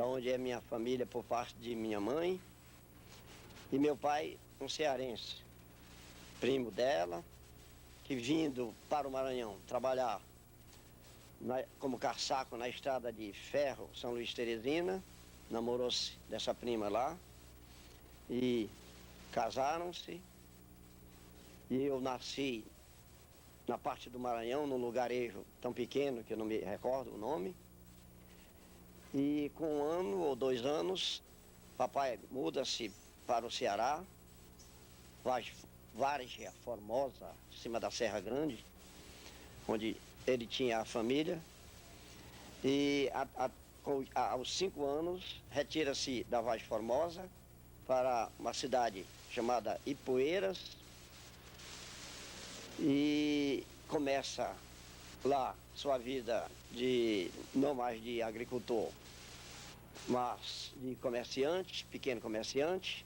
da onde é minha família por parte de minha mãe, e meu pai, um cearense, primo dela, que vindo para o Maranhão trabalhar como caçaco na estrada de ferro São Luís Teresina, namorou-se dessa prima lá, e casaram-se, e eu nasci na parte do Maranhão, num lugarejo tão pequeno que eu não me recordo o nome. E com 1 ano ou 2 anos, papai muda-se para o Ceará, Várzea Formosa, em cima da Serra Grande, onde ele tinha a família. E aos 5 anos, retira-se da Várzea Formosa para uma cidade chamada Ipueiras, e começa lá sua vida não mais de agricultor, mas de comerciante, pequeno comerciante.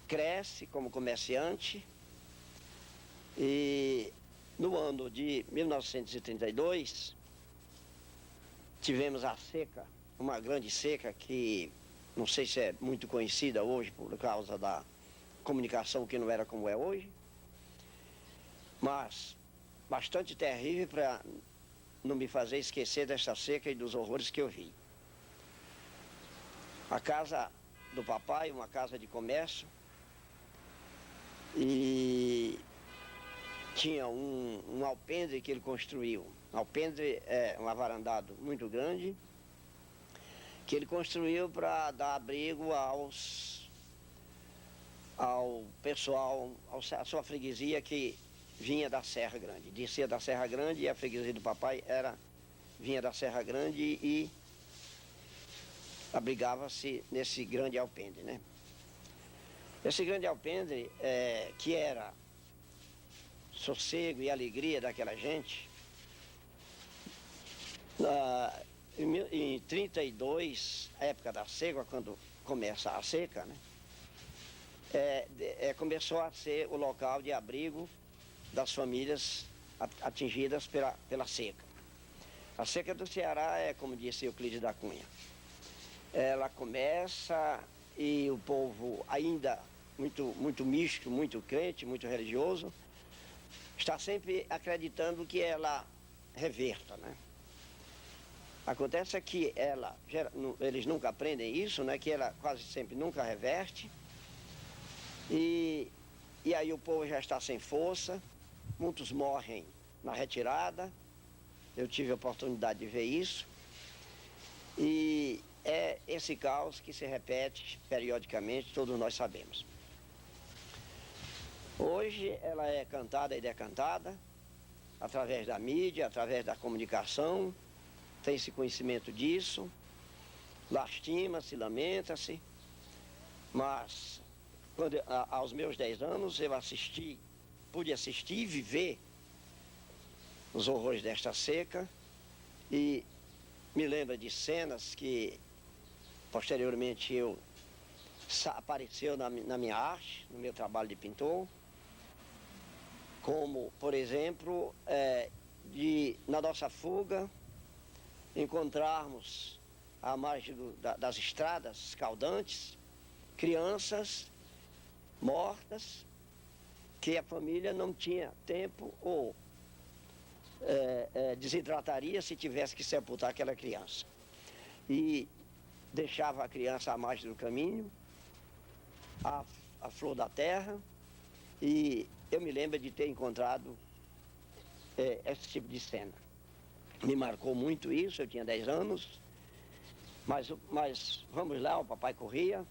Cresce como comerciante, e no ano de 1932 tivemos a seca, uma grande seca que não sei se é muito conhecida hoje por causa da comunicação que não era como é hoje, mas bastante terrível para não me fazer esquecer dessa seca e dos horrores que eu vi. A casa do papai, uma casa de comércio, e tinha um alpendre que ele construiu. Alpendre é um avarandado muito grande, que ele construiu para dar abrigo ao pessoal, à sua freguesia que vinha da Serra Grande. Descia da Serra Grande, e a freguesia do papai vinha da Serra Grande e abrigava-se nesse grande alpendre, né? Esse grande alpendre, que era sossego e alegria daquela gente, em 32, época da seca, quando começa a seca, né? Começou a ser o local de abrigo das famílias atingidas pela seca. A seca do Ceará é, como disse Euclides da Cunha, ela começa, e o povo ainda muito místico, muito crente, muito religioso, está sempre acreditando que ela reverta, né? Acontece que eles nunca aprendem isso, né? Que ela quase sempre nunca reverte. E aí o povo já está sem força, muitos morrem na retirada. Eu tive a oportunidade de ver isso. E é esse caos que se repete periodicamente, todos nós sabemos. Hoje ela é cantada e decantada através da mídia, através da comunicação, tem-se conhecimento disso, lastima-se, lamenta-se, mas aos meus 10 anos eu pude assistir e viver os horrores desta seca, e me lembro de cenas que posteriormente apareceu na minha arte, no meu trabalho de pintor, como, por exemplo, na nossa fuga, encontrarmos à margem das estradas escaldantes crianças mortas, que a família não tinha tempo ou desidrataria se tivesse que sepultar aquela criança. E deixava a criança à margem do caminho, a flor da terra, e eu me lembro de ter encontrado esse tipo de cena. Me marcou muito isso, eu tinha 10 anos, mas vamos lá, o papai corria,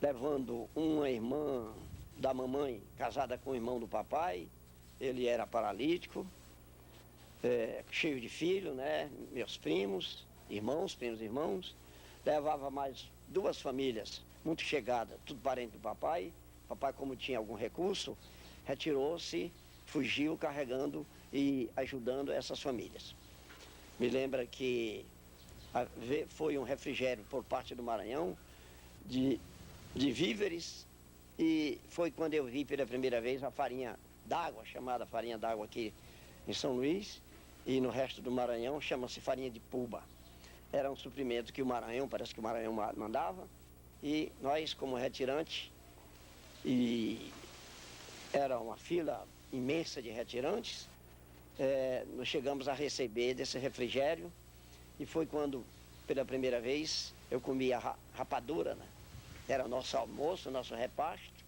levando uma irmã da mamãe, casada com o irmão do papai. Ele era paralítico, cheio de filhos, né? Meus primos, irmãos. Levava mais 2 famílias muito chegadas, tudo parente do papai. Papai, como tinha algum recurso, retirou-se, fugiu carregando e ajudando essas famílias. Me lembra que foi um refrigério por parte do Maranhão de víveres, e foi quando eu vi pela primeira vez a farinha d'água, chamada farinha d'água aqui em São Luís, e no resto do Maranhão chama-se farinha de puba. Era um suprimento que o Maranhão, parece que o Maranhão mandava, e nós, como retirante, e era uma fila imensa de retirantes, nós chegamos a receber desse refrigério, e foi quando, pela primeira vez, eu comia rapadura, né? Era o nosso almoço, o nosso repasto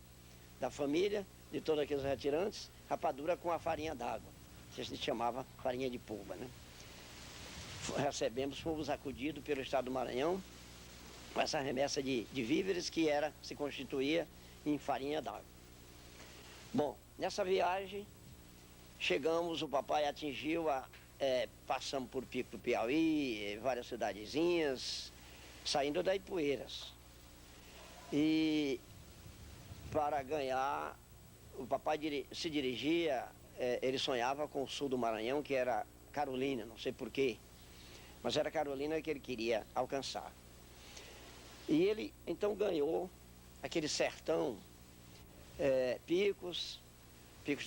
da família, de todos aqueles retirantes, rapadura com a farinha d'água, que a gente chamava farinha de puba, né? Recebemos, fomos acudidos pelo Estado do Maranhão com essa remessa de víveres que se constituía em farinha d'água. Bom, nessa viagem, chegamos, o papai atingiu, passamos por Pico do Piauí, várias cidadezinhas, saindo da Ipueiras. E para ganhar, o papai se dirigia, ele sonhava com o sul do Maranhão, que era Carolina, não sei porquê, mas era Carolina que ele queria alcançar. E ele então ganhou aquele sertão, Picos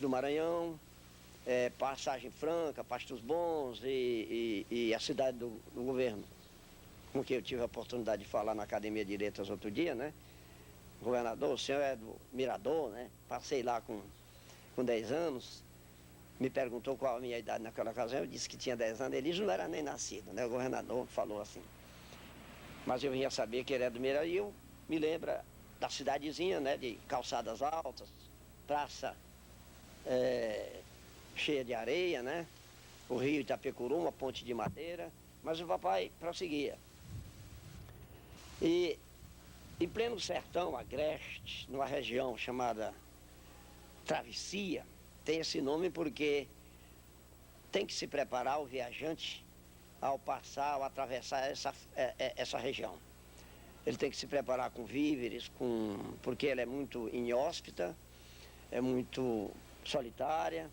do Maranhão, Passagem Franca, Pastos Bons e a cidade do governo, com que eu tive a oportunidade de falar na Academia de Letras outro dia, né? O governador, o senhor é do Mirador, né? Passei lá com 10 anos, me perguntou qual a minha idade naquela ocasião, eu disse que tinha 10 anos, ele não era nem nascido, né? O governador falou assim. Mas eu vinha saber que ele é do Mirador e eu me lembro da cidadezinha, né? De calçadas altas, praça cheia de areia, né? O rio Itapecuru, uma ponte de madeira, mas o papai prosseguia. E em pleno sertão, Agreste, numa região chamada Travessia, tem esse nome porque tem que se preparar o viajante ao passar, ao atravessar essa região. Ele tem que se preparar com víveres, porque ela é muito inóspita, é muito solitária,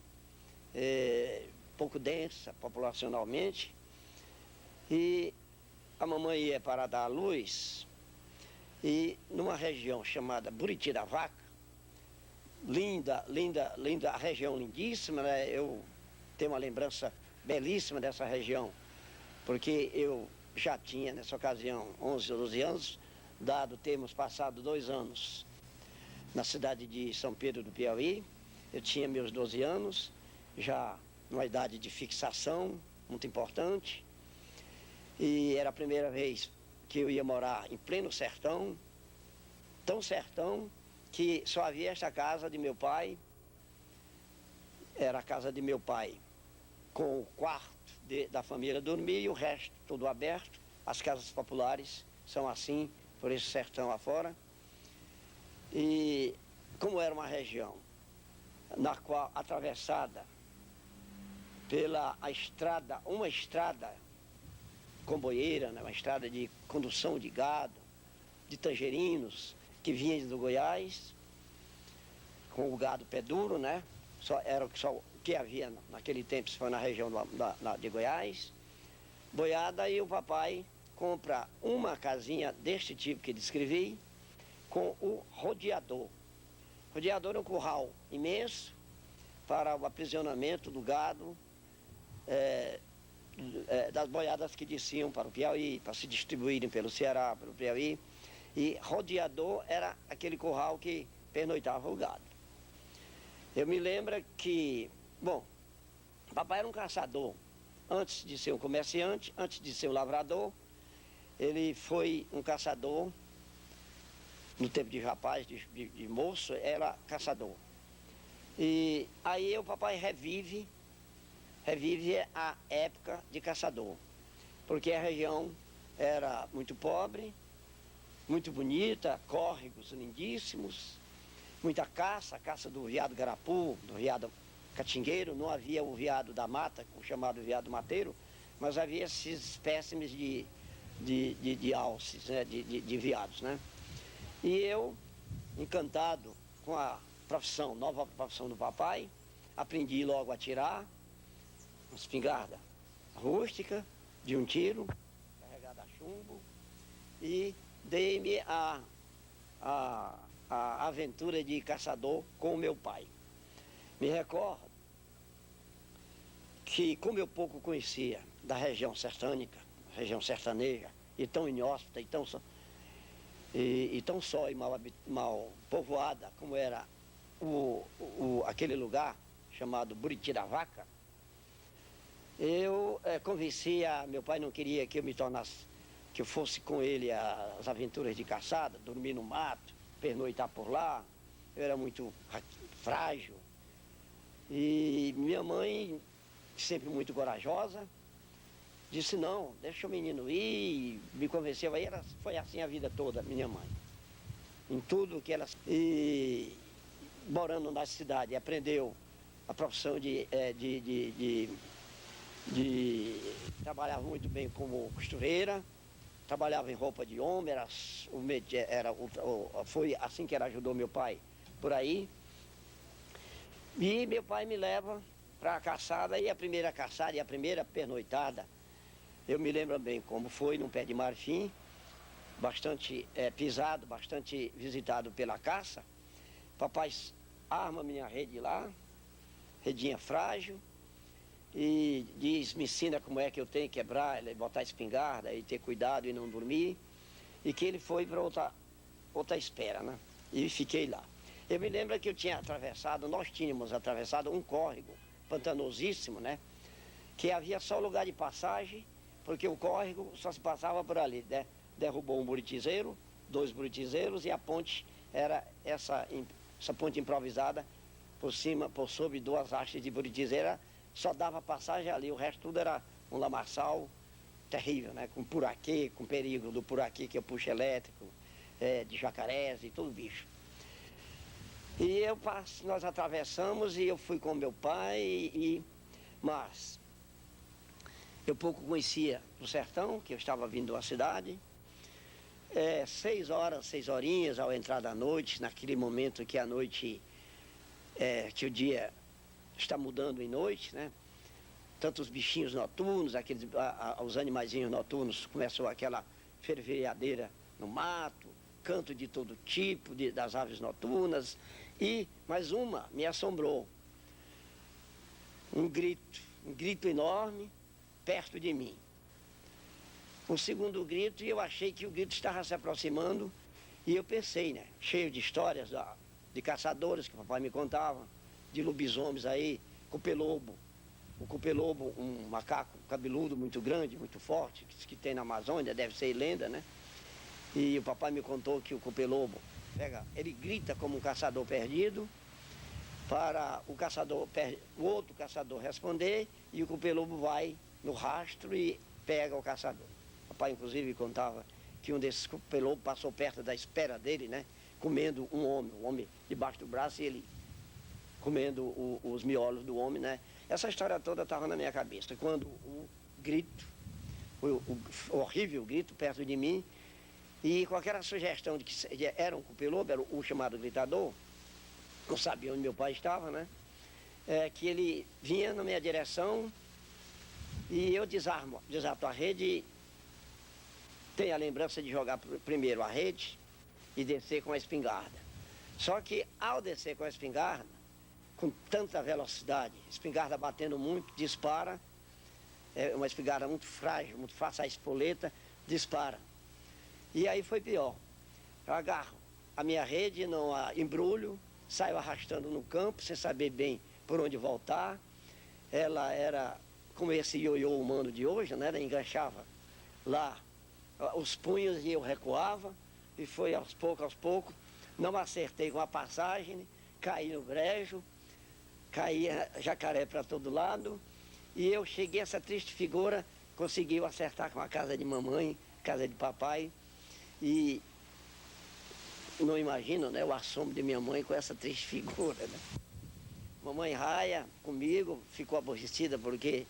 pouco densa populacionalmente. E a mamãe ia para dar à luz, e numa região chamada Buriti da Vaca, linda, a região lindíssima, né? Eu tenho uma lembrança belíssima dessa região, porque eu já tinha, nessa ocasião, 11 ou 12 anos, termos passado 2 anos na cidade de São Pedro do Piauí. Eu tinha meus 12 anos, já numa idade de fixação muito importante, e era a primeira vez que eu ia morar em pleno sertão, tão sertão que só havia esta casa de meu pai, era a casa de meu pai, com o quarto da família dormir e o resto tudo aberto. As casas populares são assim, por esse sertão afora. E como era uma região na qual atravessada pela uma estrada comboieira, né, uma estrada de condução de gado, de tangerinos, que vinha do Goiás, com o gado pé duro, né? Era só o que havia naquele tempo, se foi na região de Goiás. Boiada, e o papai compra uma casinha deste tipo que descrevi, com o rodeador. Rodeador é um curral imenso para o aprisionamento do gado, das boiadas que desciam para o Piauí, para se distribuírem pelo Ceará, pelo Piauí. E rodeador era aquele curral que pernoitava o gado. Eu me lembro que, bom, papai era um caçador. Antes de ser um comerciante, antes de ser um lavrador, ele foi um caçador. No tempo de rapaz, de moço, era caçador. E aí o papai revive a época de caçador, porque a região era muito pobre, muito bonita, córregos lindíssimos, muita caça do veado garapu, do veado catingueiro. Não havia o veado da mata, o chamado veado mateiro, mas havia esses espécimes de alces, né? de veados, né? E eu, encantado com a nova profissão do papai, aprendi logo a atirar, uma espingarda rústica, de um tiro, carregada a chumbo, e dei-me a aventura de caçador com o meu pai. Me recordo que, como eu pouco conhecia da região sertânica, região sertaneja, e tão inóspita, e tão só e mal povoada como era aquele lugar chamado Buriti da Vaca, eu convencia, meu pai não queria que eu me tornasse, que eu fosse com ele às aventuras de caçada, dormir no mato, pernoitar por lá. Eu era muito frágil. E minha mãe, sempre muito corajosa, disse, não, deixa o menino ir, me convenceu. Aí foi assim a vida toda, minha mãe. Em tudo que ela... E morando na cidade, aprendeu a profissão trabalhava muito bem como costureira, trabalhava em roupa de homem, foi assim que ela ajudou meu pai por aí. E meu pai me leva para a caçada, e a primeira caçada e a primeira pernoitada, eu me lembro bem como foi num pé de marfim, bastante pisado, bastante visitado pela caça. Papai arma minha rede lá, redinha frágil, e diz, me ensina como é que eu tenho que quebrar, botar espingarda e ter cuidado e não dormir. E que ele foi para outra espera, né? E fiquei lá. Eu me lembro que nós tínhamos atravessado um córrego pantanosíssimo, né? Que havia só lugar de passagem, porque o córrego só se passava por ali, né? Derrubou um buritizeiro, 2 buritizeiros, e a ponte era essa ponte improvisada por sobre 2 hastes de buritizeira, só dava passagem ali, o resto tudo era um lamaçal terrível, né? Com puraquê, com perigo do puraquê, que é o puxo elétrico, de jacarés e tudo bicho. E nós atravessamos e eu fui com meu pai, mas eu pouco conhecia o sertão, que eu estava vindo da cidade. 6 horinhas ao entrar da noite, naquele momento que a noite, que o dia está mudando em noite, né? Tanto os bichinhos noturnos, os animaizinhos noturnos, começou aquela fervilhadeira no mato, canto de todo tipo, das aves noturnas, e mais uma me assombrou. Um grito enorme, perto de mim. O segundo grito, e eu achei que o grito estava se aproximando, e eu pensei, né, cheio de histórias de caçadores que o papai me contava, de lobisomens aí, cupê-lobo. O cupê-lobo, um macaco cabeludo muito grande, muito forte, que tem na Amazônia, deve ser lenda, né? E o papai me contou que o cupê-lobo, ele grita como um caçador perdido, para o outro caçador responder, e o cupê-lobo vai no rastro e pega o caçador. O papai, inclusive, contava que um desses cupê-lobos passou perto da espera dele, né? Comendo um homem debaixo do braço, e ele comendo os miolos do homem, né? Essa história toda estava na minha cabeça. Quando o grito, o horrível grito perto de mim, e com aquela sugestão de que era um cupê-lobo, era o chamado gritador, não sabia onde meu pai estava, né? Que ele vinha na minha direção e eu desato a rede e tenho a lembrança de jogar primeiro a rede e descer com a espingarda. Só que ao descer com a espingarda, com tanta velocidade, espingarda batendo muito, dispara, uma espingarda muito frágil, muito fácil, a espoleta dispara. E aí foi pior. Eu agarro a minha rede, não a embrulho, saio arrastando no campo, sem saber bem por onde voltar. Ela era como esse ioiô humano de hoje, né? Ela enganchava lá os punhos e eu recuava, e foi aos poucos, não acertei com a passagem, caí no brejo, caía jacaré para todo lado, e eu cheguei a essa triste figura, conseguiu acertar com a casa de mamãe, casa de papai, e não imagino, né, o assombro de minha mãe com essa triste figura, né? Mamãe raia comigo, ficou aborrecida porque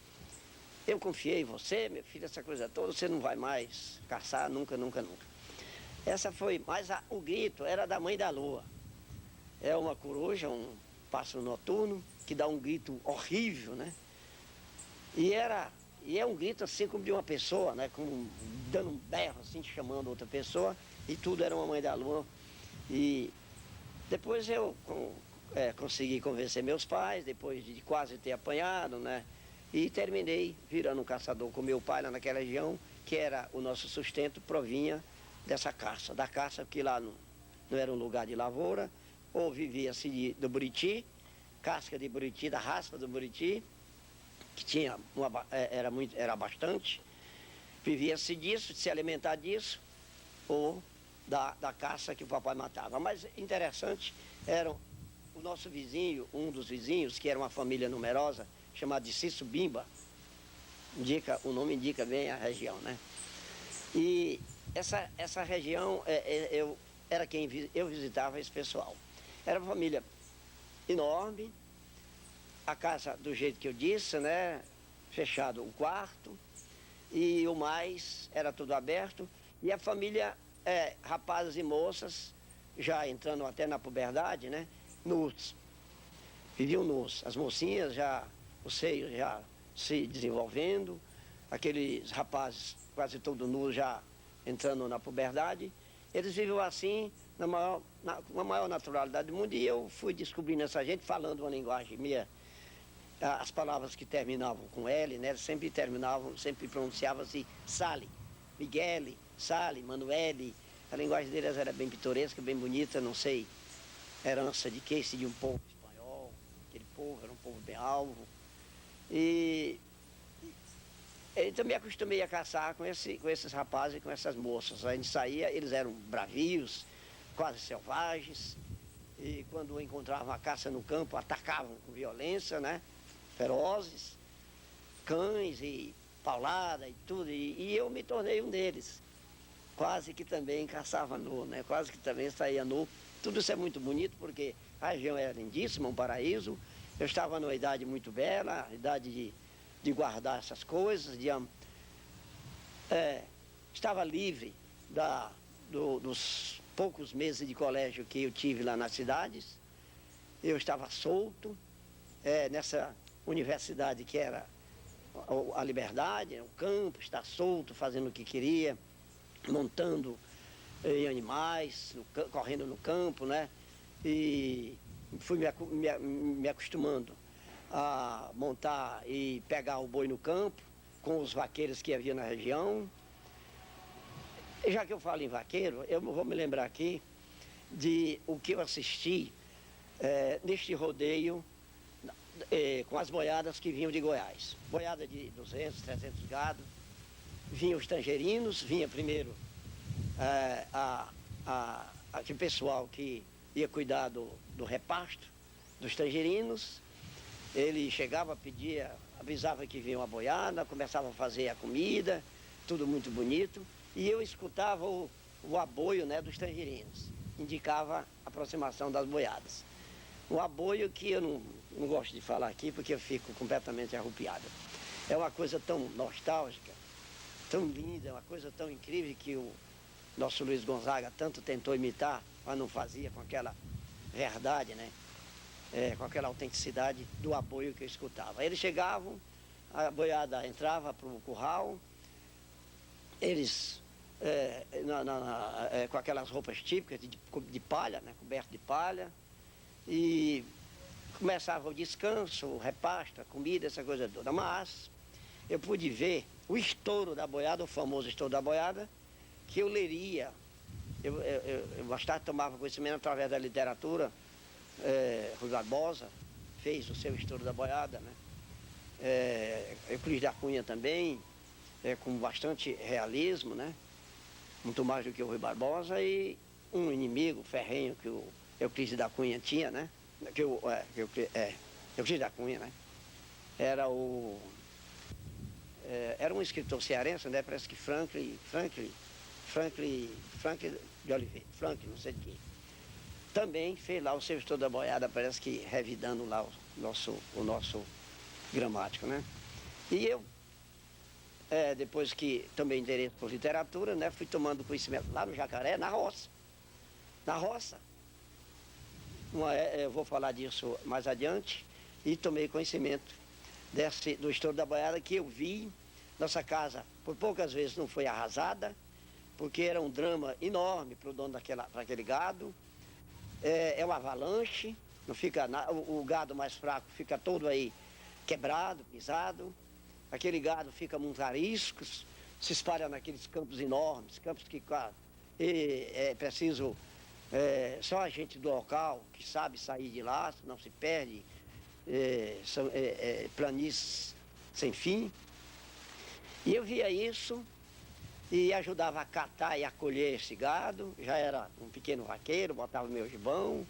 eu confiei em você, meu filho, essa coisa toda, você não vai mais caçar nunca. Essa foi, mas o grito era da mãe da lua. É uma coruja, um pássaro noturno, que dá um grito horrível, né? E é um grito assim como de uma pessoa, né? Como dando um berro, assim, chamando outra pessoa, e tudo era uma mãe da lua. E depois eu consegui convencer meus pais, depois de quase ter apanhado, né? E terminei virando um caçador com meu pai lá naquela região, que era o nosso sustento, provinha dessa caça. Da caça, que lá não era um lugar de lavoura, ou vivia-se do buriti, casca de buriti, da raspa do buriti, que tinha era bastante. Vivia-se disso, de se alimentar disso, ou da caça que o papai matava. Mas interessante, era o nosso vizinho, um dos vizinhos, que era uma família numerosa, chamada de Cício Bimba, o nome indica bem a região, né? E essa região, eu visitava esse pessoal. Era uma família enorme, a casa do jeito que eu disse, né? Fechado o quarto, e o mais era tudo aberto, e a família, rapazes e moças, já entrando até na puberdade, né? Nus. Viviam nus. As mocinhas já, os seios já se desenvolvendo, aqueles rapazes quase todos nus já entrando na puberdade. Eles viviam assim, na maior naturalidade do mundo, e eu fui descobrindo essa gente falando uma linguagem minha. As palavras que terminavam com L, né, sempre pronunciavam-se Sali, Miguel, Sali, Manuele. A linguagem deles era bem pitoresca, bem bonita, não sei, herança de quê, se de um povo espanhol, aquele povo era um povo bem alvo. E então me acostumei a caçar com esses rapazes e com essas moças. A gente saía, eles eram bravios, quase selvagens, e quando encontravam a caça no campo, atacavam com violência, né? Ferozes, cães e paulada e tudo, e eu me tornei um deles. Quase que também caçava nu, né? Quase que também saía nu. Tudo isso é muito bonito, porque a região era lindíssima, um paraíso. Eu estava numa idade muito bela, idade de guardar essas coisas, estava livre dos poucos meses de colégio que eu tive lá nas cidades. Eu estava solto, nessa universidade que era a liberdade, o campo, estar solto, fazendo o que queria, montando em animais, correndo no campo, né? E fui me acostumando a montar e pegar o boi no campo, com os vaqueiros que havia na região. E já que eu falo em vaqueiro, eu vou me lembrar aqui de o que eu assisti neste rodeio com as boiadas que vinham de Goiás. Boiada de 200, 300 gado. Vinham os tangerinos, vinha primeiro aquele pessoal que ia cuidar do repasto dos tangerinos. Ele chegava, pedia, avisava que vinha uma boiada, começava a fazer a comida, tudo muito bonito. E eu escutava o aboio, né, dos tangerinos, indicava a aproximação das boiadas. Um aboio que eu não gosto de falar aqui, porque eu fico completamente arrupiado. É uma coisa tão nostálgica, tão linda, é uma coisa tão incrível que o nosso Luiz Gonzaga tanto tentou imitar, mas não fazia com aquela verdade, né? Com aquela autenticidade do aboio que eu escutava. Eles chegavam, a boiada entrava para o curral, eles com aquelas roupas típicas de palha, né? Coberto de palha, e começava o descanso, o repasto, a comida, essa coisa toda. Mas eu pude ver o estouro da boiada, o famoso estouro da boiada, que eu leria. Eu bastante tomava conhecimento através da literatura. Rui Barbosa fez o seu estouro da boiada, né? Euclides da Cunha também, com bastante realismo, né? Muito mais do que o Rui Barbosa, e um inimigo ferrenho que o Euclides da Cunha tinha, né? Euclides da Cunha, né? Era um escritor cearense, né? Parece que Franklin de Oliveira, Franklin, não sei de quem. Também fez lá o seu estudo da boiada, parece que revidando lá o nosso gramático, né? E eu, depois que tomei interesse por literatura, né? Fui tomando conhecimento lá no Jacaré, na roça. Na roça. Eu vou falar disso mais adiante, e tomei conhecimento do estouro da boiada, que eu vi. Nossa casa, por poucas vezes, não foi arrasada, porque era um drama enorme para o dono para aquele gado. É uma avalanche, não fica o gado mais fraco fica todo aí quebrado, pisado. Aquele gado fica muito arisco, se espalha naqueles campos enormes, campos que é preciso só a gente do local que sabe sair de lá, não se perde, são planícies sem fim. E eu via isso e ajudava a catar e a colher esse gado. Já era um pequeno vaqueiro, botava meu gibão.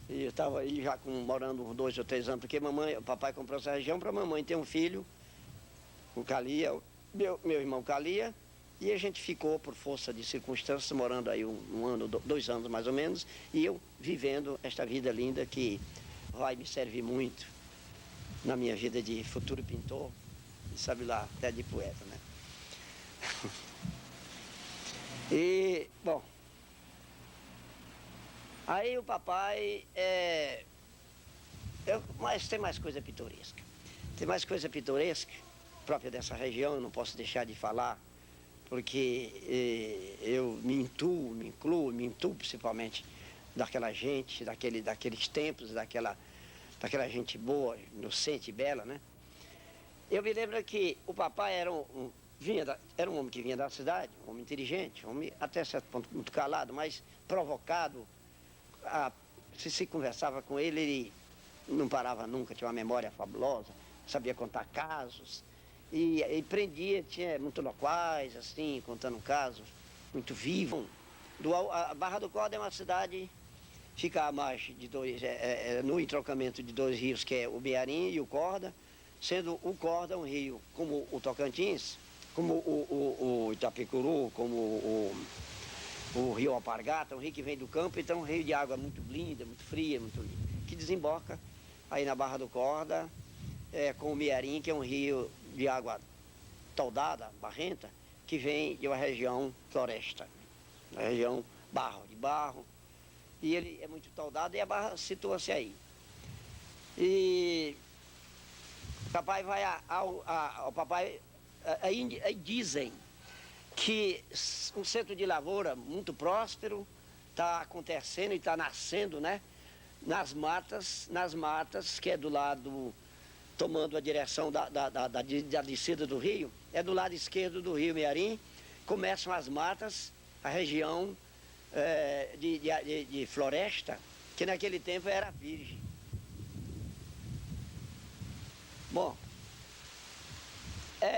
E eu estava aí já morando uns 2 ou 3 anos, porque o papai comprou essa região para a mamãe ter um filho, o Calia, meu irmão Calia, e a gente ficou, por força de circunstâncias, morando aí um ano, 2 anos mais ou menos, e eu vivendo esta vida linda que vai me servir muito na minha vida de futuro pintor, e sabe lá, até de poeta, né? E, bom, aí o papai, mas tem mais coisa pitoresca. Tem mais coisa pitoresca, própria dessa região, eu não posso deixar de falar, porque eu me incluo principalmente daquela gente, daqueles tempos, daquela gente boa, inocente e bela, né? Eu me lembro que o papai era era um homem que vinha da cidade, um homem inteligente, um homem até certo ponto muito calado, mas provocado. Se conversava com ele, ele não parava nunca, tinha uma memória fabulosa, sabia contar casos, e prendia, tinha muito loquaz, assim, contando casos muito vivos. A Barra do Corda é uma cidade, fica à margem de no entroncamento de 2 rios, que é o Mearim e o Corda, sendo o Corda um rio como o Tocantins, como o Itapecuru, como o rio Alpargata, um rio que vem do campo, então um rio de água muito linda, muito fria, muito linda, que desemboca aí na Barra do Corda, com o Mearim, que é um rio de água toldada, barrenta, que vem de uma região floresta, uma região de barro, e ele é muito toldado e a barra situa-se aí. E papai vai ao papai, aí dizem que um centro de lavoura muito próspero está acontecendo e está nascendo, né? Nas matas, que é do lado, tomando a direção da descida do rio, é do lado esquerdo do rio Mearim, começam as matas, a região de floresta, que naquele tempo era virgem. Bom,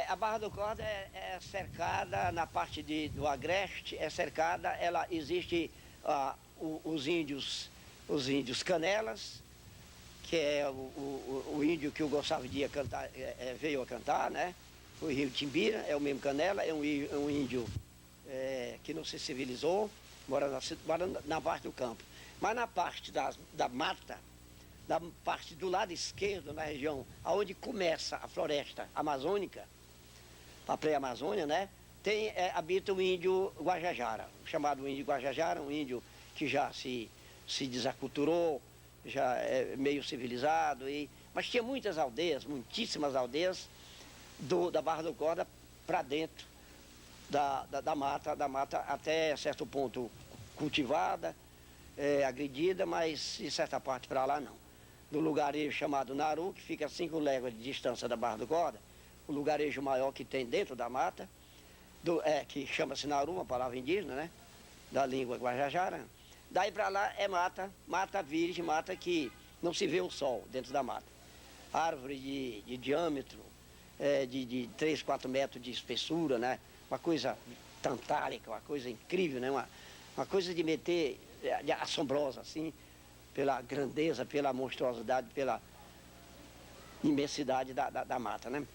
a Barra do Corda é cercada, na parte do agreste, é cercada, ela existe os índios Canelas, que é o índio que o Gonçalves Dias veio a cantar, né? O rio Timbira, é o mesmo Canela, é um índio que não se civilizou, mora na parte do campo. Mas na parte da mata, da parte do lado esquerdo, na região onde começa a floresta amazônica, a pré-amazônia, né? Habita o índio Guajajara, chamado índio Guajajara, um índio que já se desaculturou, já é meio civilizado, mas tinha muitas aldeias, muitíssimas aldeias da Barra do Corda para dentro da mata até certo ponto cultivada, agredida, mas de certa parte para lá não. Do lugarejo chamado Naru, que fica a 5 léguas de distância da Barra do Corda, o lugarejo maior que tem dentro da mata, que chama-se Naru, uma palavra indígena, né? Da língua Guajajara. Daí para lá é mata virgem, mata que não se vê o sol dentro da mata. Árvore de diâmetro, de 3, 4 metros de espessura, né? Uma coisa tantálica, uma coisa incrível, né? Uma coisa de meter, assombrosa, assim, pela grandeza, pela monstruosidade, pela imensidade da mata, né?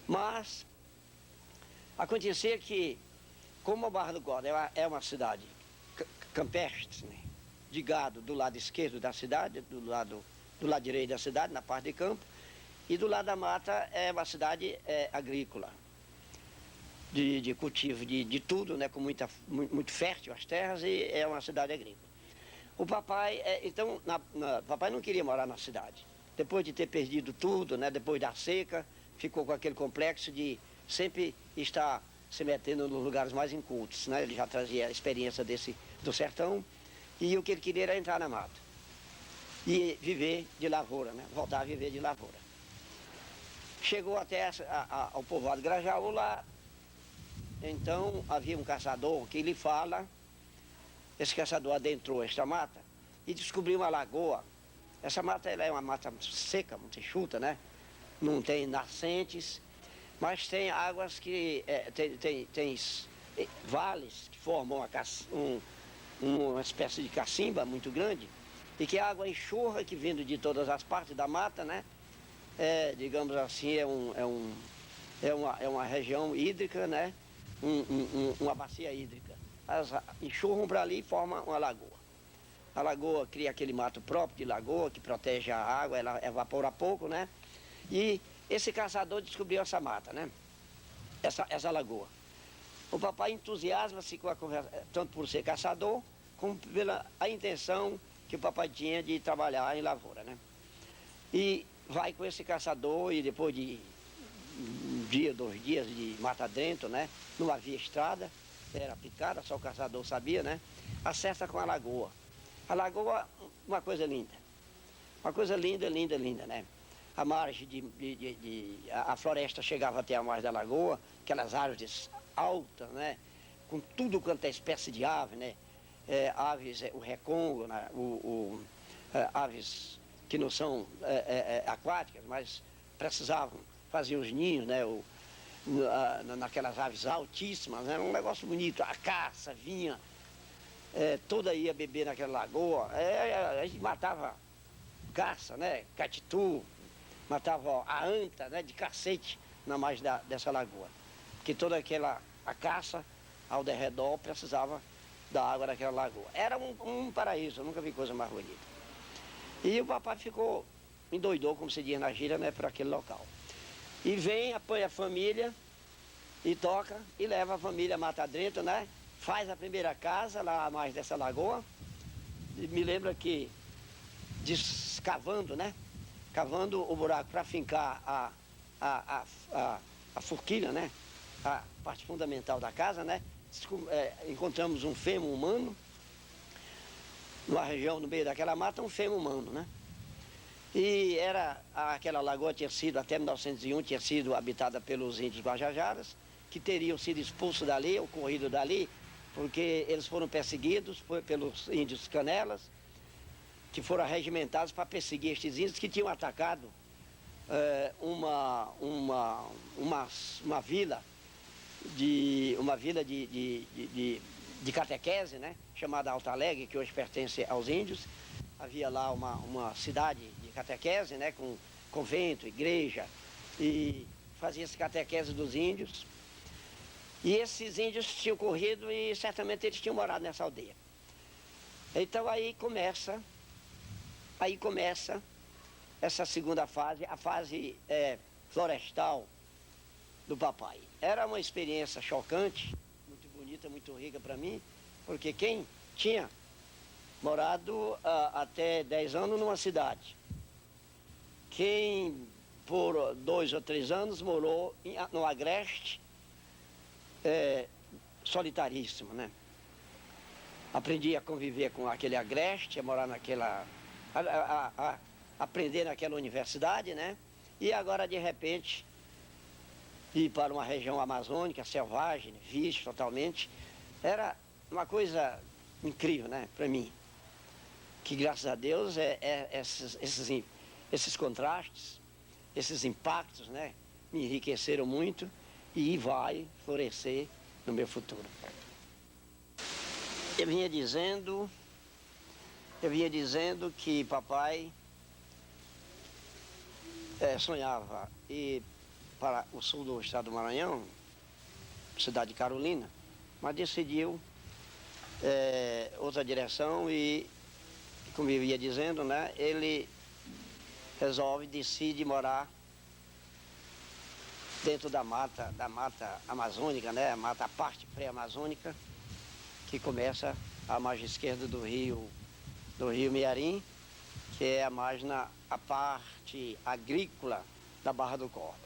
Mas acontecia que, como a Barra do Corda é uma cidade campestre, né, de gado do lado esquerdo da cidade, do lado direito da cidade, na parte de campo, e do lado da mata é uma cidade agrícola, de cultivo de tudo, né, com muito fértil as terras, e é uma cidade agrícola. O papai, papai não queria morar na cidade. Depois de ter perdido tudo, né, depois da seca, ficou com aquele complexo de sempre estar se metendo nos lugares mais incultos, né? Ele já trazia a experiência do sertão, e o que ele queria era entrar na mata e viver de lavoura, né? Voltar a viver de lavoura. chegou até ao povoado Grajaú lá. Então havia um caçador que ele fala, esse caçador adentrou esta mata e descobriu uma lagoa. Essa mata ela é uma mata seca, muito enxuta, né? Não tem nascentes, mas tem águas que tem vales que formam uma espécie de cacimba muito grande e que a água enxurra que vindo de todas as partes da mata, né? Digamos assim, é uma região hídrica, né? Uma bacia hídrica. Enxurram para ali e formam uma lagoa. A lagoa cria aquele mato próprio de lagoa que protege a água, ela evapora pouco, né? E esse caçador descobriu essa mata, né? Essa lagoa. O papai entusiasma-se com a conversa, tanto por ser caçador, como pela a intenção que o papai tinha de trabalhar em lavoura, né? E vai com esse caçador e depois de um dia, 2 dias de mata dentro, né? Não havia estrada, era picada, só o caçador sabia, né? Acessa com a lagoa. A lagoa, uma coisa linda. Uma coisa linda, linda, linda, né? A margem a floresta chegava até a margem da lagoa, aquelas árvores altas, né? Com tudo quanto é espécie de ave, né? Aves, o recongo, né? Aves que não são aquáticas, mas precisavam fazer os ninhos, né? Naquelas aves altíssimas, né? Um negócio bonito. A caça vinha, toda ia beber naquela lagoa. A gente matava caça, né? Catitu, matava a anta, né? De cacete na margem dessa lagoa. Porque toda a caça ao derredor precisava da água daquela lagoa. Era um paraíso, eu nunca vi coisa mais bonita. E o papai endoidou, como se diz na gíria, né? Por aquele local. E vem, apanha a família e toca e leva a família mata dentro, né? Faz a primeira casa lá à margem dessa lagoa. E me lembra que cavando, né? Cavando o buraco para fincar a forquilha, né? A parte fundamental da casa, né? Encontramos um fêmur humano, numa região no meio daquela mata, um fêmur humano, né? E aquela lagoa tinha sido, até 1901, tinha sido habitada pelos índios Guajajaras, que teriam sido expulsos dali, ocorrido dali, porque eles foram perseguidos pelos índios Canelas, que foram arregimentados para perseguir estes índios que tinham atacado uma vila de catequese, né, chamada Alto Alegre, que hoje pertence aos índios. Havia lá uma cidade de catequese, né, com convento, igreja, e fazia essa catequese dos índios. E esses índios tinham corrido e certamente eles tinham morado nessa aldeia. Então aí começa essa segunda fase, a fase florestal do papai. Era uma experiência chocante, muito bonita, muito rica para mim, porque quem tinha morado até 10 anos numa cidade, quem por 2 ou 3 anos morou no agreste, solitaríssimo, né? Aprendi a conviver com aquele agreste, a morar aprender naquela universidade, né? E agora, de repente, ir para uma região amazônica, selvagem, virgem totalmente, era uma coisa incrível, né, para mim. Que, graças a Deus, esses contrastes, esses impactos, né, me enriqueceram muito e vai florescer no meu futuro. Eu vinha dizendo que papai sonhava ir para o sul do estado do Maranhão, cidade de Carolina, mas decidiu outra direção e, como eu ia dizendo, né, ele decide morar dentro da mata amazônica, né, a parte pré-amazônica, que começa à margem esquerda do rio Mearim, que é a parte agrícola da Barra do Corda.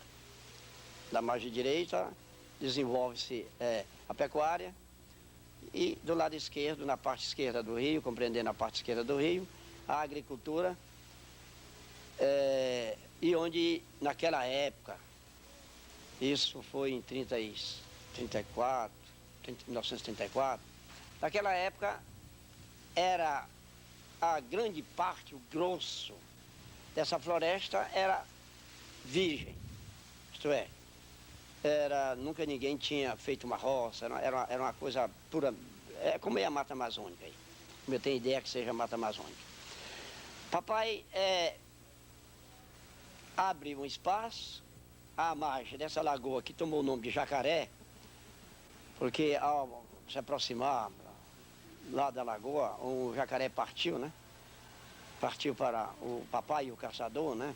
Da margem direita desenvolve-se a pecuária e do lado esquerdo, na parte esquerda do rio, compreendendo a parte esquerda do rio, a agricultura, e onde naquela época Isso foi em 34, 1934. Naquela época era a grande parte, o grosso dessa floresta era virgem, isto é, nunca ninguém tinha feito uma roça, era uma coisa pura, como é a Mata Amazônica aí, como eu tenho ideia que seja a Mata Amazônica. Papai abre um espaço à margem dessa lagoa que tomou o nome de Jacaré, porque ao se aproximar lá da lagoa, o jacaré partiu, né? Partiu para o papai e o caçador, né?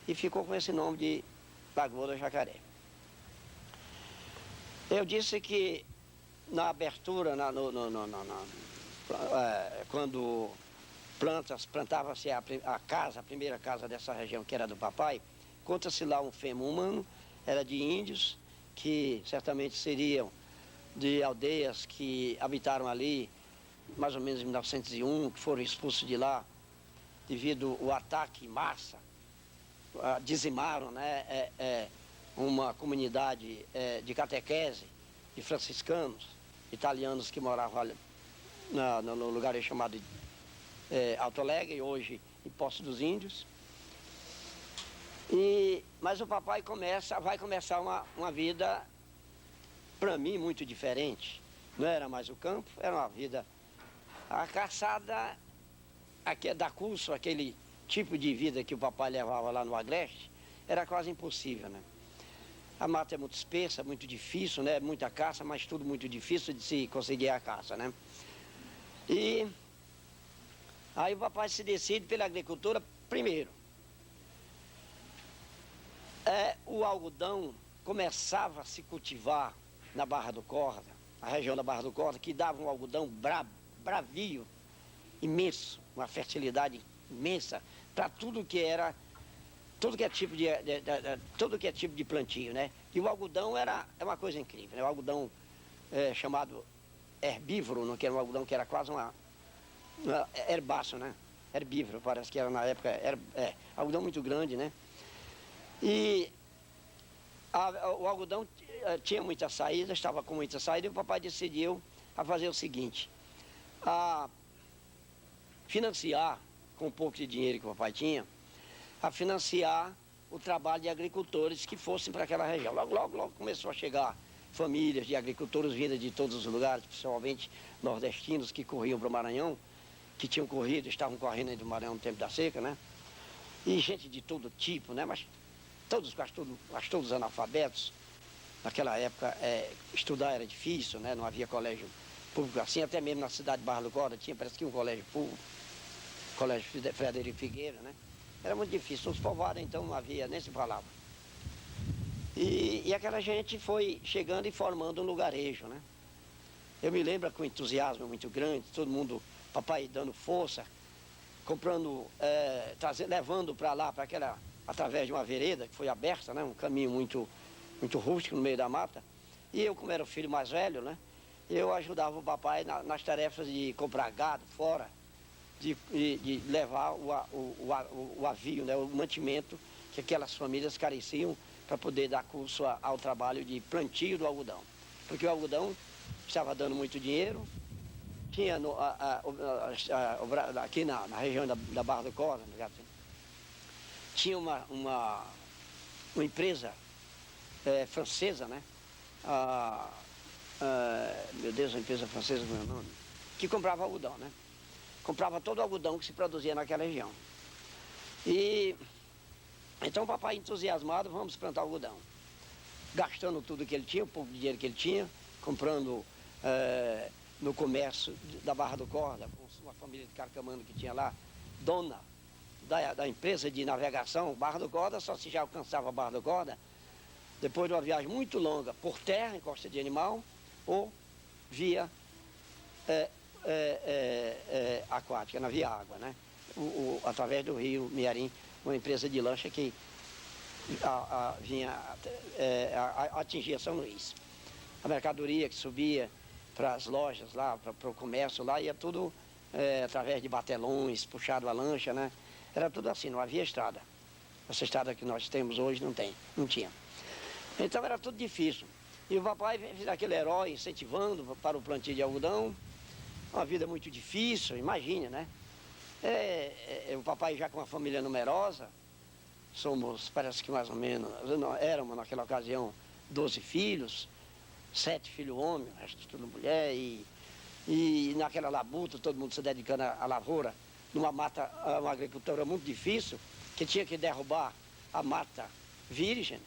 E ficou com esse nome de Lagoa do Jacaré. Eu disse que na abertura, quando plantava-se a primeira casa dessa região, que era do papai, conta-se lá um fêmur humano, era de índios, que certamente seriam de aldeias que habitaram ali, mais ou menos em 1901, que foram expulsos de lá devido ao ataque em massa, dizimaram, né, uma comunidade de catequese, de franciscanos, italianos que moravam ali, no lugar chamado Alto Alegre, hoje em Poço dos Índios. Mas o papai vai começar uma vida, para mim, muito diferente. Não era mais o campo, era uma vida... A caçada, da curso, aquele tipo de vida que o papai levava lá no Agreste, era quase impossível, né? A mata é muito espessa, muito difícil, né? Muita caça, mas tudo muito difícil de se conseguir a caça, né? E aí o papai se decide pela agricultura primeiro. O algodão começava a se cultivar na Barra do Corda, a região da Barra do Corda, que dava um algodão bravio, imenso, uma fertilidade imensa para tudo que é tipo de plantio, né? E o algodão é uma coisa incrível, né? O algodão chamado herbívoro, não, que era um algodão que era quase uma herbáceo, né? Herbívoro, parece que era na época, algodão muito grande, né? E o algodão tinha muita saída, estava com muita saída, e o papai decidiu a fazer o seguinte: a financiar, com um pouco de dinheiro que o papai tinha, a financiar o trabalho de agricultores que fossem para aquela região. Logo começou a chegar famílias de agricultores vindas de todos os lugares, principalmente nordestinos que corriam para o Maranhão, que tinham corrido, estavam correndo aí do Maranhão no tempo da seca, né? E gente de todo tipo, né? Mas quase todos analfabetos. Naquela época, estudar era difícil, né? Não havia colégio público assim, até mesmo na cidade de Barra do Corda tinha, parece que um colégio público, colégio Frederico Figueira, né? Era muito difícil, os povoados então não havia, nem se falava. E aquela gente foi chegando e formando um lugarejo, né? Eu me lembro com entusiasmo muito grande, todo mundo, papai dando força, comprando, levando para lá, através de uma vereda que foi aberta, né? Um caminho muito rústico no meio da mata. E eu, como era o filho mais velho, né? Eu ajudava o papai nas tarefas de comprar gado fora, de levar o avio, né? O mantimento que aquelas famílias careciam para poder dar curso ao trabalho de plantio do algodão. Porque o algodão estava dando muito dinheiro, tinha aqui na região da Barra do Corda, tinha uma empresa francesa, né? Meu Deus, a empresa francesa, como é o nome? Que comprava algodão, né? Comprava todo o algodão que se produzia naquela região. E então o papai entusiasmado, vamos plantar algodão. Gastando tudo que ele tinha, o pouco de dinheiro que ele tinha, comprando no comércio da Barra do Corda, com uma família de carcamano que tinha lá, dona da empresa de navegação, Barra do Corda, só se já alcançava a Barra do Corda, depois de uma viagem muito longa, por terra, em Costa de Animal, ou via aquática, na via água, né? Através do rio Miarim, uma empresa de lancha que vinha atingir São Luís. A mercadoria que subia para as lojas lá, para o comércio lá, ia tudo através de batelões, puxado a lancha, né? Era tudo assim, não havia estrada. Essa estrada que nós temos hoje não tinha. Então era tudo difícil. E o papai fez aquele herói incentivando para o plantio de algodão. Uma vida muito difícil, imagine, né? O papai já com uma família numerosa, somos, parece que mais ou menos, éramos naquela ocasião 12 filhos, 7 filhos homens, o resto tudo mulher, e naquela labuta, todo mundo se dedicando à lavoura, numa mata, uma agricultura muito difícil, que tinha que derrubar a mata virgem.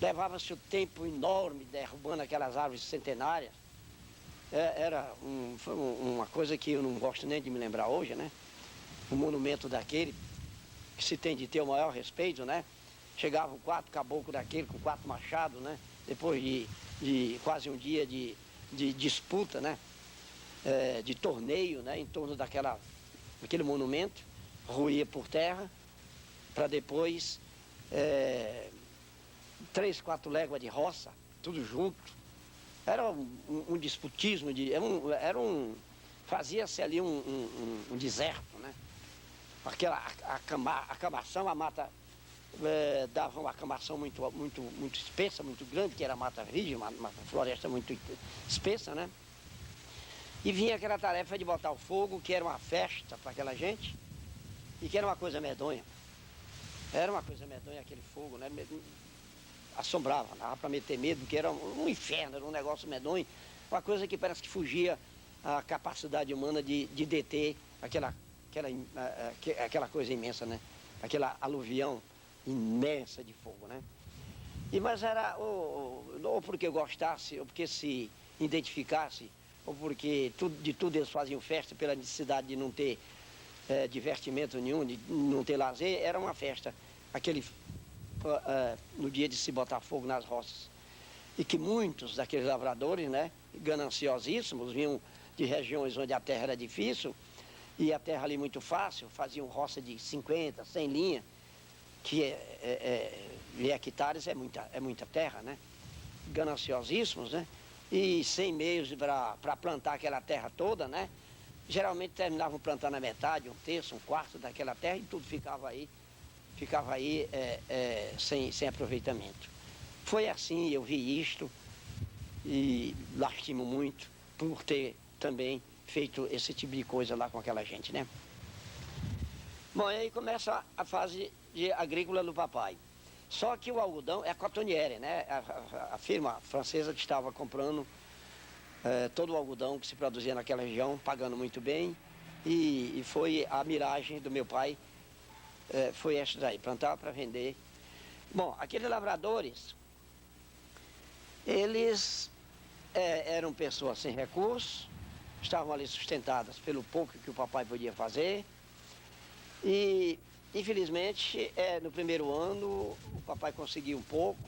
Levava-se um tempo enorme derrubando aquelas árvores centenárias. Era uma coisa que eu não gosto nem de me lembrar hoje, né? Um monumento daquele, que se tem de ter o maior respeito, né? Chegavam 4 caboclos daquele com 4 machados, né? Depois de quase um dia de disputa, né? De torneio, né? Em torno daquele monumento, ruía por terra, para depois 3, 4 léguas de roça, tudo junto. Era um disputismo, fazia-se ali um deserto, né? Aquela acamação, a mata dava uma acamação muito espessa, muito grande, que era a mata virgem, uma floresta muito espessa, né? E vinha aquela tarefa de botar o fogo, que era uma festa para aquela gente, e que era uma coisa medonha. Era uma coisa medonha aquele fogo, né? Assombrava, dava para meter medo, que era um inferno, era um negócio medonho, uma coisa que parece que fugia a capacidade humana de deter aquela coisa imensa, né? Aquela aluvião imensa de fogo, né? Mas era, ou porque gostasse, ou porque se identificasse, ou porque de tudo eles faziam festa pela necessidade de não ter divertimento nenhum, de não ter lazer, era uma festa. No dia de se botar fogo nas roças. E que muitos daqueles lavradores, né, gananciosíssimos, vinham de regiões onde a terra era difícil, e a terra ali muito fácil, faziam roça de 50, 100 linhas, que hectares é muita terra, né? Gananciosíssimos, né? E sem meios para plantar aquela terra toda, né? Geralmente terminavam plantando a metade, 1/3, 1/4 daquela terra, e tudo ficava aí sem aproveitamento. Foi assim, eu vi isto e lastimo muito por ter também feito esse tipo de coisa lá com aquela gente, né? Bom, aí começa a fase agrícola do papai. Só que o algodão é a Cotonniere, né? A firma francesa que estava comprando todo o algodão que se produzia naquela região, pagando muito bem, e foi a miragem do meu pai. Foi essa daí, plantar para vender. Bom, aqueles lavradores, eles eram pessoas sem recursos, estavam ali sustentadas pelo pouco que o papai podia fazer. E, infelizmente, no primeiro ano, o papai conseguiu um pouco,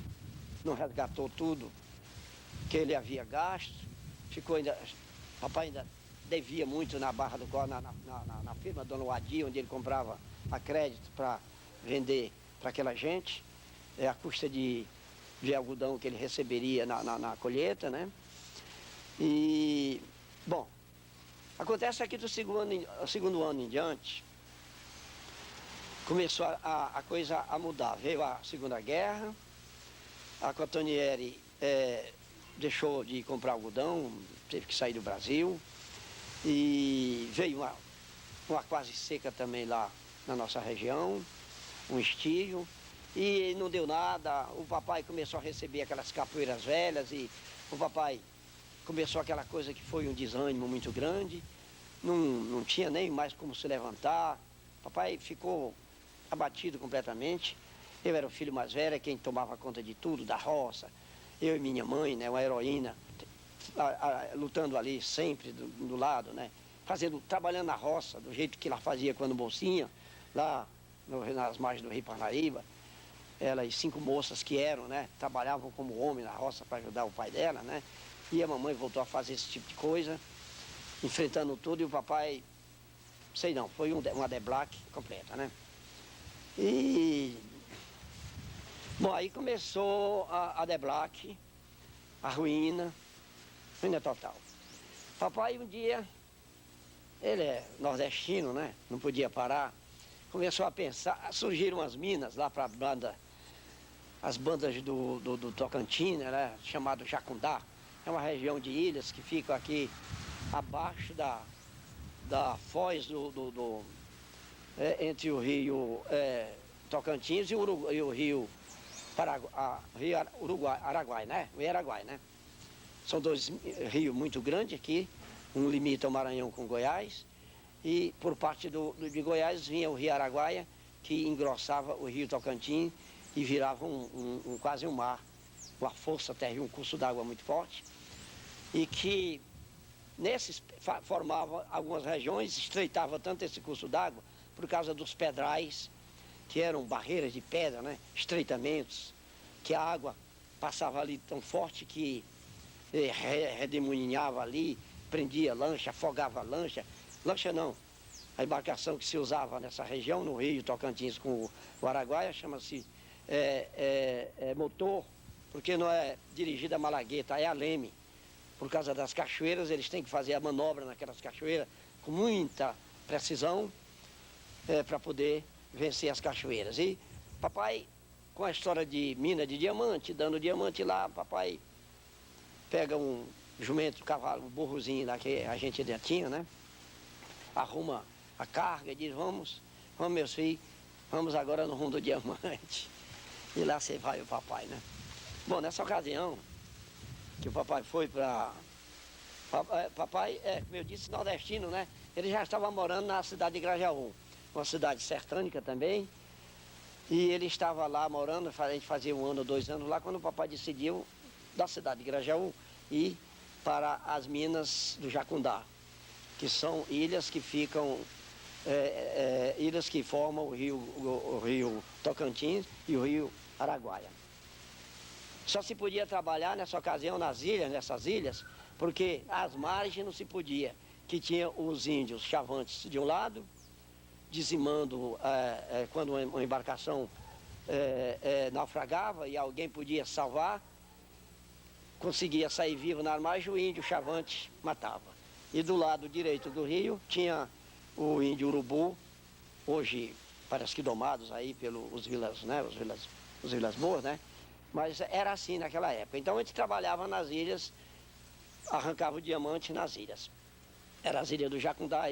não resgatou tudo que ele havia gasto, o papai ainda devia muito na Barra do Cor, na firma Dona Wadi, onde ele comprava a crédito para vender para aquela gente, a custa de algodão que ele receberia na colheita, né? E, bom, acontece aqui do segundo ano em diante, começou a coisa a mudar. Veio a Segunda Guerra, a Cotonniere deixou de comprar algodão, teve que sair do Brasil, e veio uma quase seca também lá na nossa região, um estio, e não deu nada. O papai começou a receber aquelas capoeiras velhas, e o papai começou aquela coisa que foi um desânimo muito grande, não tinha nem mais como se levantar. O papai ficou abatido completamente. Eu era o filho mais velho, quem tomava conta de tudo, da roça. Eu e minha mãe, né, uma heroína, lutando ali sempre do lado, né, trabalhando na roça, do jeito que ela fazia quando mocinha, lá nas margens do Rio Parnaíba. Ela e 5 moças que eram, né, trabalhavam como homem na roça para ajudar o pai dela, né, e a mamãe voltou a fazer esse tipo de coisa, enfrentando tudo, e o papai, sei não, foi uma deblaque completa, né. E, bom, aí começou a deblaque, a ruína total. Papai um dia, ele é nordestino, né, não podia parar, começou a pensar, surgiram umas minas lá para a banda as bandas do Tocantins, né, chamado Jacundá. É uma região de ilhas que ficam aqui abaixo da foz entre o rio Tocantins e o rio Uruguai, Araguai, né? O Araguai, né? São dois rios muito grandes aqui, um limita o Maranhão com Goiás, e por parte de Goiás vinha o rio Araguaia, que engrossava o rio Tocantins e virava quase um mar, uma força terrível, um curso d'água muito forte, e que nesses formava algumas regiões, estreitava tanto esse curso d'água por causa dos pedrais, que eram barreiras de pedra, né? Estreitamentos, que a água passava ali tão forte que redemoinhava ali, prendia lancha, afogava lancha. Lancha não, a embarcação que se usava nessa região, no rio Tocantins com o Araguaia, chama-se motor, porque não é dirigida a malagueta, é a leme. Por causa das cachoeiras, eles têm que fazer a manobra naquelas cachoeiras com muita precisão para poder vencer as cachoeiras. E papai, com a história de mina de diamante, dando diamante lá, papai pega um jumento, cavalo, um burrozinho lá que a gente já tinha, né? Arruma a carga e diz, vamos meus filhos, vamos agora no rumo do diamante. E lá você vai o papai, né? Bom, nessa ocasião que o papai foi para... Papai, como eu disse, nordestino, né? Ele já estava morando na cidade de Grajaú, uma cidade sertânica também. E ele estava lá morando, a gente fazia 1 ano, 2 anos lá, quando o papai decidiu, da cidade de Grajaú, ir para as minas do Jacundá, que são ilhas que ficam, ilhas que formam o rio Tocantins e o rio Araguaia. Só se podia trabalhar nessa ocasião nessas ilhas, porque às margens não se podia, que tinha os índios chavantes de um lado, dizimando quando uma embarcação naufragava e alguém podia salvar, conseguia sair vivo na margem, o índio chavante matava. E do lado direito do rio tinha o índio urubu, hoje parece que domados aí pelos vilas, né, os vilas boas, né? Mas era assim naquela época. Então a gente trabalhava nas ilhas, arrancava o diamante nas ilhas. Era as ilhas do Jacundá,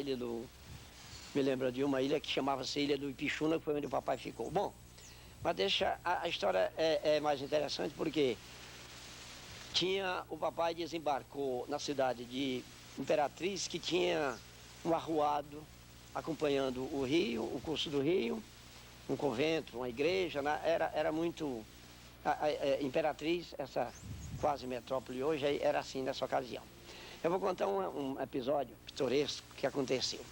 me lembro de uma ilha que chamava-se Ilha do Ipixuna, que foi onde o papai ficou. Bom, mas a história é mais interessante porque o papai desembarcou na cidade de Imperatriz, que tinha um arruado acompanhando o rio, o curso do rio, um convento, uma igreja, né? Era muito... Imperatriz, essa quase metrópole hoje, era assim nessa ocasião. Eu vou contar um episódio pitoresco que aconteceu.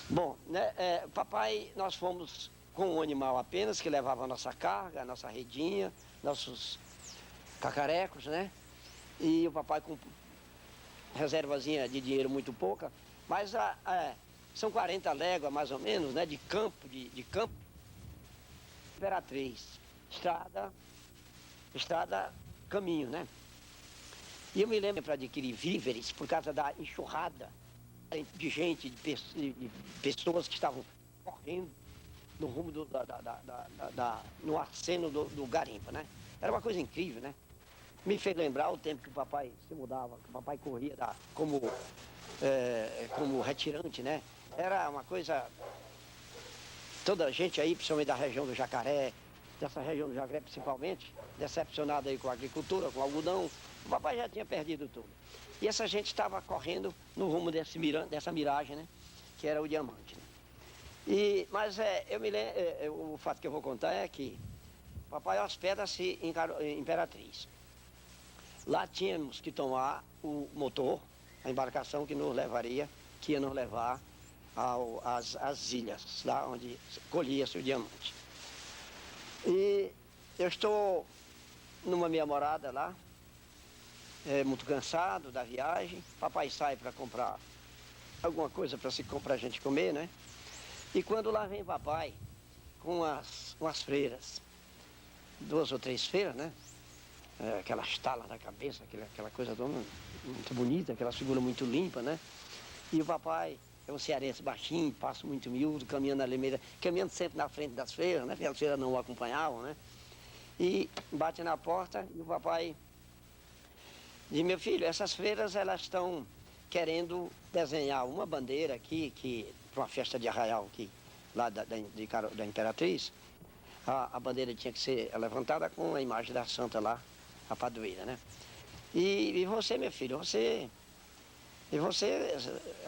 Bom, né, papai, nós fomos com um animal apenas que levava a nossa carga, a nossa redinha, nossos cacarecos, né? E o papai com reservazinha de dinheiro muito pouca, mas são 40 léguas mais ou menos, né? De campo, de campo. Imperatriz, estrada, caminho, né? E eu me lembro para adquirir víveres por causa da enxurrada de gente, de pessoas que estavam correndo no rumo no aceno do garimpo, né? Era uma coisa incrível, né? Me fez lembrar o tempo que o papai se mudava, que o papai corria como retirante, né? Era uma coisa... Toda a gente aí, principalmente da região do Jacaré, dessa região do Jacaré principalmente, decepcionada aí com a agricultura, com o algodão, o papai já tinha perdido tudo. E essa gente estava correndo no rumo dessa miragem, né? Que era o diamante, né? Mas eu me lembro, o fato que eu vou contar é que o papai hospeda-se em Imperatriz. Lá tínhamos que tomar o motor, a embarcação que ia nos levar às ilhas, lá onde colhia-se o diamante. E eu estou numa minha morada lá, muito cansado da viagem. Papai sai para comprar alguma coisa para a gente comer, né? E quando lá vem papai com umas freiras, 2 ou 3 freiras, né? Aquelas talas na cabeça, aquela coisa muito bonita, aquela figura muito limpa, né? E o papai é um cearense baixinho, passo muito miúdo, caminhando na limeira, caminhando sempre na frente das feiras, né? Porque as feiras não o acompanhavam, né? e bate na porta e o papai diz, meu filho, essas freiras elas estão querendo desenhar uma bandeira aqui, para uma festa de arraial aqui, lá da Imperatriz. A bandeira tinha que ser levantada com a imagem da santa lá, a padroeira, né? E você, meu filho, eu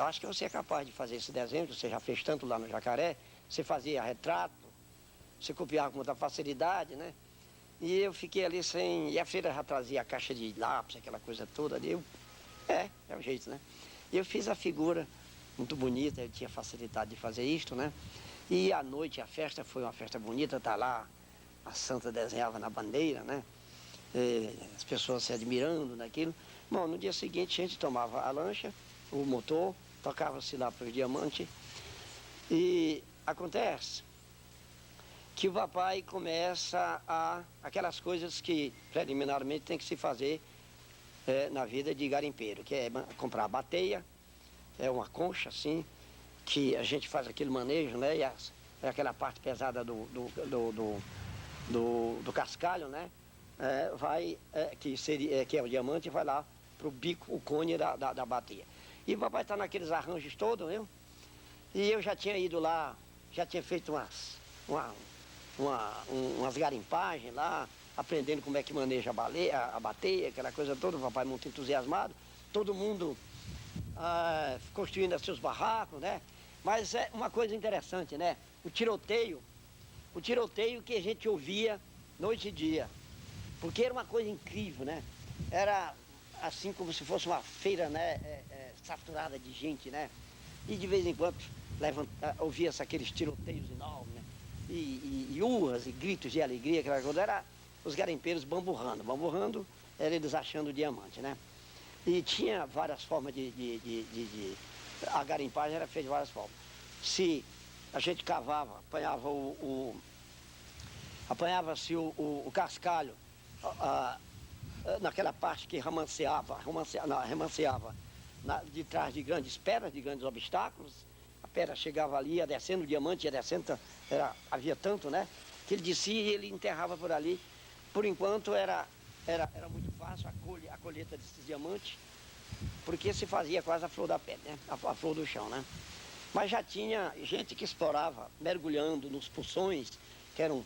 acho que você é capaz de fazer esse desenho, você já fez tanto lá no Jacaré, você fazia retrato, você copiava com muita facilidade, né? E eu fiquei ali sem... E a feira já trazia a caixa de lápis, aquela coisa toda ali. É o jeito, né? E eu fiz a figura muito bonita, eu tinha facilidade de fazer isto, né? E à noite a festa foi uma festa bonita, tá lá, a santa desenhava na bandeira, né? E as pessoas se admirando naquilo. Bom, no dia seguinte a gente tomava a lancha, o motor, tocava-se lá para o Diamante. E acontece que o papai começa aquelas coisas que preliminarmente tem que se fazer na vida de garimpeiro, que é comprar a bateia, é uma concha assim, que a gente faz aquele manejo, né? E aquela parte pesada do cascalho, né? Que é o diamante, vai lá pro bico, o cone da bateia. E o papai está naqueles arranjos todos, viu? E eu já tinha ido lá, já tinha feito umas garimpagens lá, aprendendo como é que maneja a bateia, aquela coisa toda, o papai muito entusiasmado, todo mundo construindo seus barracos, né? Mas é uma coisa interessante, né? O tiroteio que a gente ouvia noite e dia, porque era uma coisa incrível, né? Era assim como se fosse uma feira, né? Saturada de gente, né? E de vez em quando ouvia-se aqueles tiroteios enormes, né? E urras e gritos de alegria, aquela coisa, era os garimpeiros bamburrando, era eles achando o diamante, né? E tinha várias formas a garimpagem era feita de várias formas. Se a gente cavava, apanhava-se o cascalho naquela parte que remanceava de trás de grandes pedras, de grandes obstáculos. A pedra chegava ali, ia descendo, o diamante ia descendo, havia tanto, né? Que ele descia e ele enterrava por ali. Por enquanto era muito fácil a colheita desses diamantes, porque se fazia quase a flor da pele, né? A flor do chão, né? Mas já tinha gente que explorava, mergulhando nos poções, que eram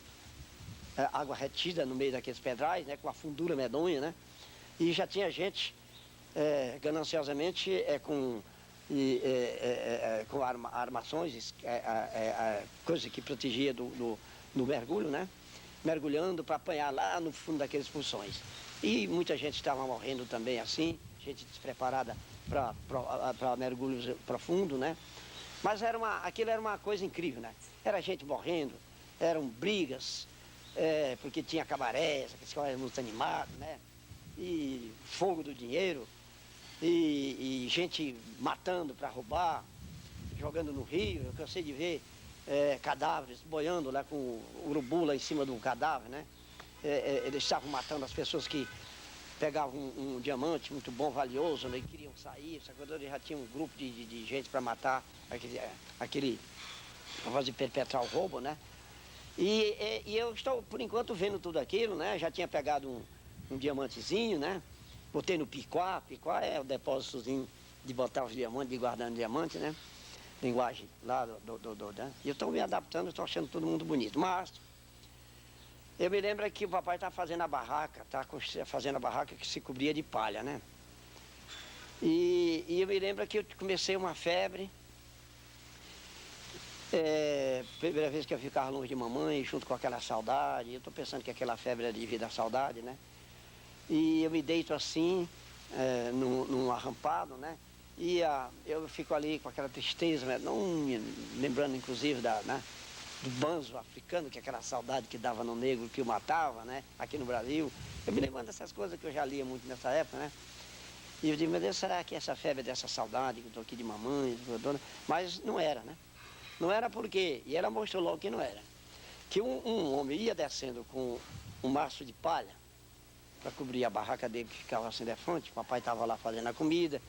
água retida no meio daqueles pedrais, né? Com a fundura medonha, né? E já tinha gente gananciosamente com armações, coisa que protegia do mergulho, né? Mergulhando para apanhar lá no fundo daqueles poções. E muita gente estava morrendo também assim, gente despreparada para mergulhos profundos, né? Mas aquilo era uma coisa incrível, né? Era gente morrendo, eram brigas, porque tinha cabarés, aqueles cabarés muito animados, né? E fogo do dinheiro, e gente matando para roubar, jogando no rio. Eu cansei de ver cadáveres boiando lá com o urubu lá em cima do cadáver, né? Eles estavam matando as pessoas que pegavam um diamante muito bom, valioso, né? E queriam sair, eles já tinham um grupo de gente para matar aquele negócio de perpetrar o roubo, né? E eu estou, por enquanto, vendo tudo aquilo, né? Já tinha pegado um diamantezinho, né? Botei no piquá é o depósitozinho de botar os diamantes, de guardar os diamantes, né? Linguagem lá né? E eu estou me adaptando, estou achando todo mundo bonito. Mas eu me lembro que o papai está fazendo a barraca, que se cobria de palha, né? E eu me lembro que eu comecei uma febre. Primeira vez que eu ficava longe de mamãe, junto com aquela saudade. Eu estou pensando que aquela febre era devido à saudade, né? E eu me deito assim, num arrampado, né? E eu fico ali com aquela tristeza, né? Não me lembrando inclusive do banzo africano, que é aquela saudade que dava no negro que o matava, né? Aqui no Brasil. Eu me lembro dessas coisas que eu já lia muito nessa época, né? E eu digo, meu Deus, será que essa febre é dessa saudade que eu estou aqui de mamãe? Mas não era, né? Não era porque, e ela mostrou logo que não era. Que um homem ia descendo com um maço de palha para cobrir a barraca dele que ficava assim de frente. O papai estava lá fazendo a comida.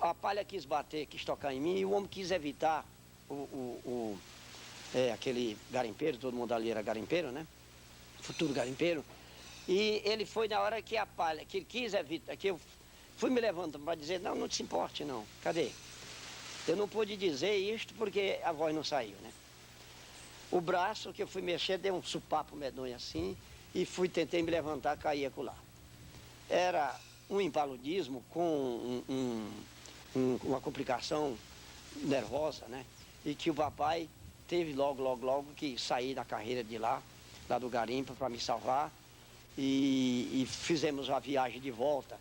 A palha quis tocar em mim e o homem quis evitar aquele garimpeiro, todo mundo ali era garimpeiro, né? Futuro garimpeiro. E ele foi na hora que a palha, que ele quis evitar, que eu fui me levantando para dizer, não se importe não, cadê? Eu não pude dizer isto porque a voz não saiu, né? O braço que eu fui mexer deu um supapo medonho assim e tentei me levantar, caí acolá. Era um impaludismo com uma complicação nervosa, né? E que o papai teve logo que sair da carreira de lá do garimpo para me salvar. E fizemos a viagem de volta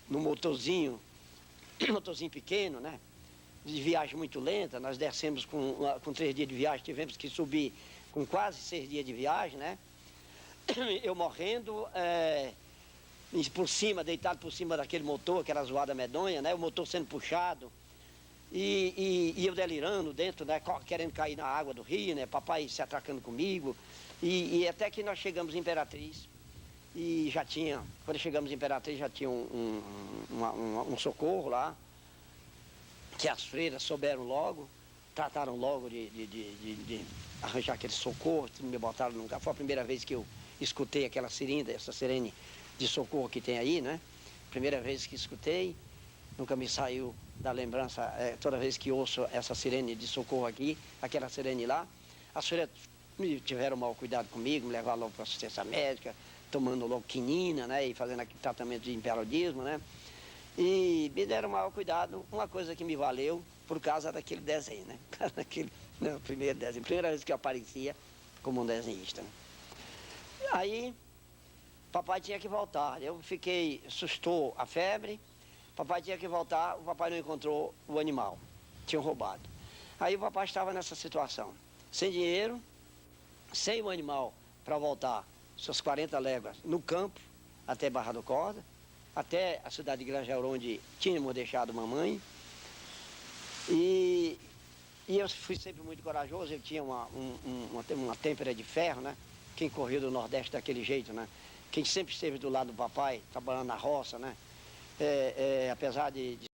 no motorzinho pequeno, né? De viagem muito lenta, nós descemos com 3 dias de viagem, tivemos que subir com quase 6 dias de viagem, né? Eu morrendo, deitado por cima daquele motor, aquela zoada medonha, né? O motor sendo puxado e eu delirando dentro, né? Querendo cair na água do rio, né? Papai se atracando comigo e até que nós chegamos em Imperatriz e quando chegamos em Imperatriz já tinha um socorro lá, que as freiras souberam logo, trataram logo de arranjar aquele socorro, me botaram no lugar. Foi a primeira vez que eu escutei aquela essa sirene de socorro que tem aí, né? Primeira vez que escutei, nunca me saiu da lembrança, toda vez que ouço essa sirene de socorro aqui, aquela sirene lá. As freiras tiveram mau cuidado comigo, me levaram logo para assistência médica, tomando logo quinina, né? E fazendo aquele tratamento de imperialismo, né? E me deram maior cuidado, uma coisa que me valeu por causa daquele desenho, né? O primeiro desenho, primeira vez que eu aparecia como um desenhista. Né? Aí, papai tinha que voltar. Eu sustou a febre, papai tinha que voltar, o papai não encontrou o animal, tinham roubado. Aí o papai estava nessa situação, sem dinheiro, sem o animal para voltar suas 40 léguas no campo, até Barra do Corda, até a cidade de Granjaú, onde tínhamos deixado mamãe. E eu fui sempre muito corajoso, eu tinha uma têmpera de ferro, né? Quem correu do Nordeste daquele jeito, né? Quem sempre esteve do lado do papai, trabalhando na roça, né? Apesar de